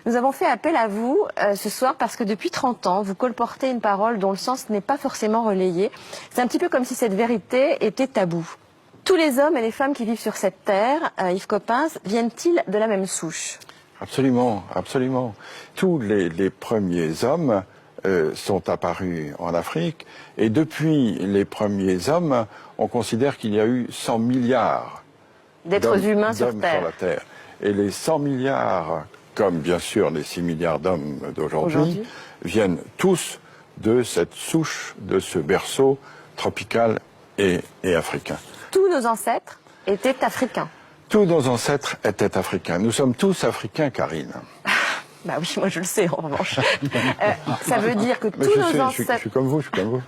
Nous avons fait appel à vous ce soir parce que depuis 30 ans, vous colportez une parole dont le sens n'est pas forcément relayé. C'est un petit peu comme si cette vérité était taboue. Tous les hommes et les femmes qui vivent sur cette terre, Yves Coppens, viennent-ils de la même souche? Absolument, absolument. Tous les premiers hommes sont apparus en Afrique et depuis les premiers hommes, on considère qu'il y a eu 100 milliards d'êtres humains sur Terre. la Terre. Et les 100 milliards, comme bien sûr les 6 milliards d'hommes d'aujourd'hui, viennent tous de cette souche, de ce berceau tropical et africain. Tous nos ancêtres étaient africains. Tous nos ancêtres étaient africains. Nous sommes tous africains, Karine. Bah oui, moi je le sais en revanche. Ça veut dire que tous nos ancêtres... Je suis comme vous, je suis comme vous.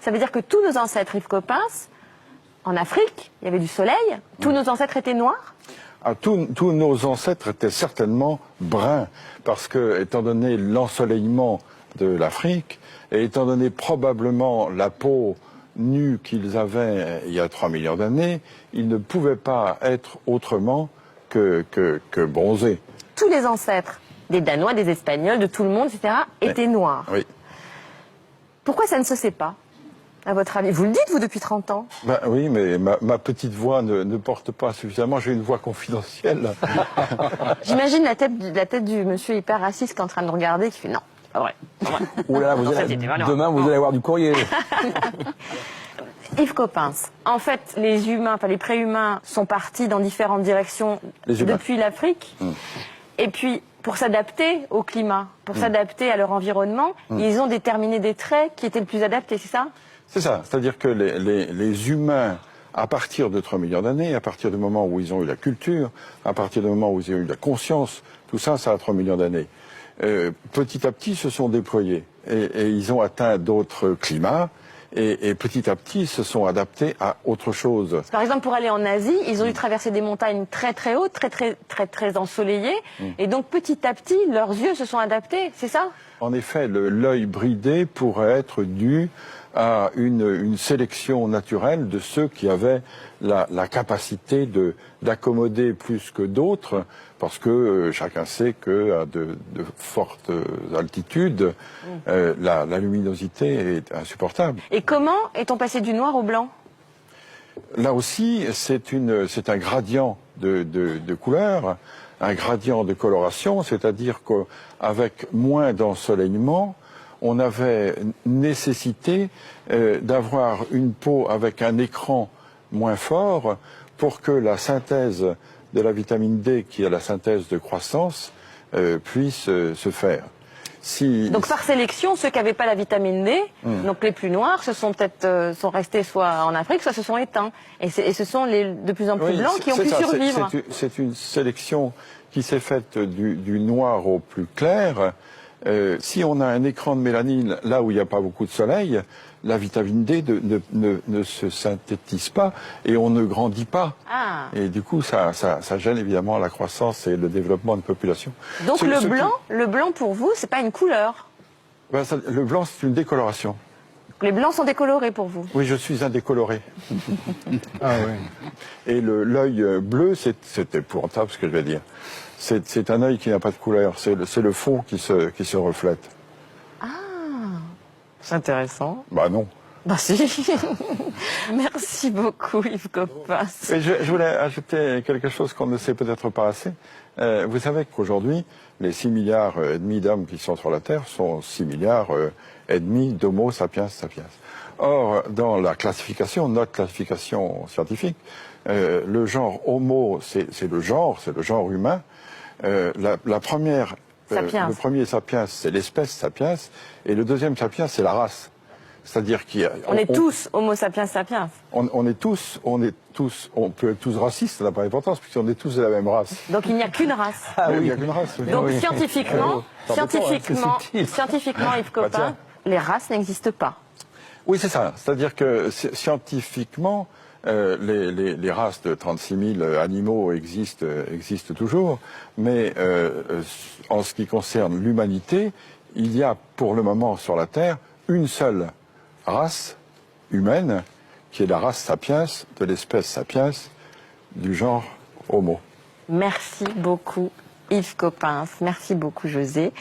Ça veut dire que tous nos ancêtres, Yves Coppens, en Afrique, il y avait du soleil, tous nos ancêtres étaient noirs? Tous nos ancêtres étaient certainement bruns, parce que, étant donné l'ensoleillement de l'Afrique, et étant donné probablement la peau nue qu'ils avaient il y a 3 millions d'années, ils ne pouvaient pas être autrement que bronzés. Tous les ancêtres, des Danois, des Espagnols, de tout le monde, etc., étaient noirs. Oui. Pourquoi ça ne se sait pas, à votre avis? Vous le dites, vous, depuis 30 ans. Ben oui, mais ma petite voix ne porte pas suffisamment. J'ai une voix confidentielle. J'imagine la tête du monsieur hyper raciste qui est en train de nous regarder, qui fait non. Ah ouais. Ouh là, demain, vous allez avoir du courrier. Yves Coppens, en fait, les humains, enfin les préhumains sont partis dans différentes directions depuis l'Afrique. Et puis, pour s'adapter au climat, pour s'adapter à leur environnement, ils ont déterminé des traits qui étaient le plus adaptés, c'est ça? C'est ça. C'est-à-dire que les humains, à partir de 3 millions d'années, à partir du moment où ils ont eu la culture, à partir du moment où ils ont eu la conscience, tout ça, ça a 3 millions d'années. Petit à petit se sont déployés et ils ont atteint d'autres climats et petit à petit se sont adaptés à autre chose. Par exemple, pour aller en Asie, ils ont dû traverser des montagnes très très hautes, très ensoleillées, et donc petit à petit, leurs yeux se sont adaptés, c'est ça? En effet, l'œil bridé pourrait être dû à une sélection naturelle de ceux qui avaient la capacité d'accommoder plus que d'autres, parce que chacun sait qu'à de fortes altitudes, la luminosité est insupportable. Et comment est-on passé du noir au blanc? Là aussi, c'est un gradient de couleur, un gradient de coloration, c'est-à-dire qu'avec moins d'ensoleillement, on avait nécessité d'avoir une peau avec un écran moins fort pour que la synthèse de la vitamine D, qui est la synthèse de croissance, puisse se faire. Donc par sélection, ceux qui n'avaient pas la vitamine D, donc les plus noirs, sont restés soit en Afrique, soit se sont éteints. Et ce sont les de plus en plus blancs qui ont pu survivre. C'est une sélection qui s'est faite du noir au plus clair. Si on a un écran de mélanine là où il n'y a pas beaucoup de soleil, la vitamine D ne se synthétise pas et on ne grandit pas. Et du coup, ça gêne évidemment la croissance et le développement de population. Donc le blanc pour vous, c'est pas une couleur? Le blanc, c'est une décoloration. Les blancs sont décolorés pour vous? Oui, je suis un décoloré. Ah oui. Et l'œil bleu, c'est épouvantable ce que je vais dire. C'est un œil qui n'a pas de couleur, c'est le fond qui se reflète. Ah, c'est intéressant. Bah non. Bah si. Merci beaucoup Yves Coppens. Et je voulais ajouter quelque chose qu'on ne sait peut-être pas assez. Vous savez qu'aujourd'hui, les 6 milliards et demi d'hommes qui sont sur la Terre sont 6 milliards et demi d'Homo sapiens sapiens. Or, dans la classification, notre classification scientifique, le genre Homo, c'est le genre humain. Le premier sapiens, c'est l'espèce sapiens, et le deuxième sapiens, c'est la race. C'est-à-dire on est tous Homo sapiens sapiens. On peut être tous racistes, ça n'a pas d'importance, puisqu'on est tous de la même race. Donc il n'y a qu'une race. Ah oui, il n'y a qu'une race. Oui. Donc scientifiquement, Yves Coppens, les races n'existent pas. Oui, c'est ça. C'est-à-dire que scientifiquement, les races de 36 000 animaux existent toujours, mais en ce qui concerne l'humanité, il y a pour le moment sur la Terre une seule race humaine, qui est la race sapiens, de l'espèce sapiens, du genre Homo. Merci beaucoup Yves Coppens. Merci beaucoup, José.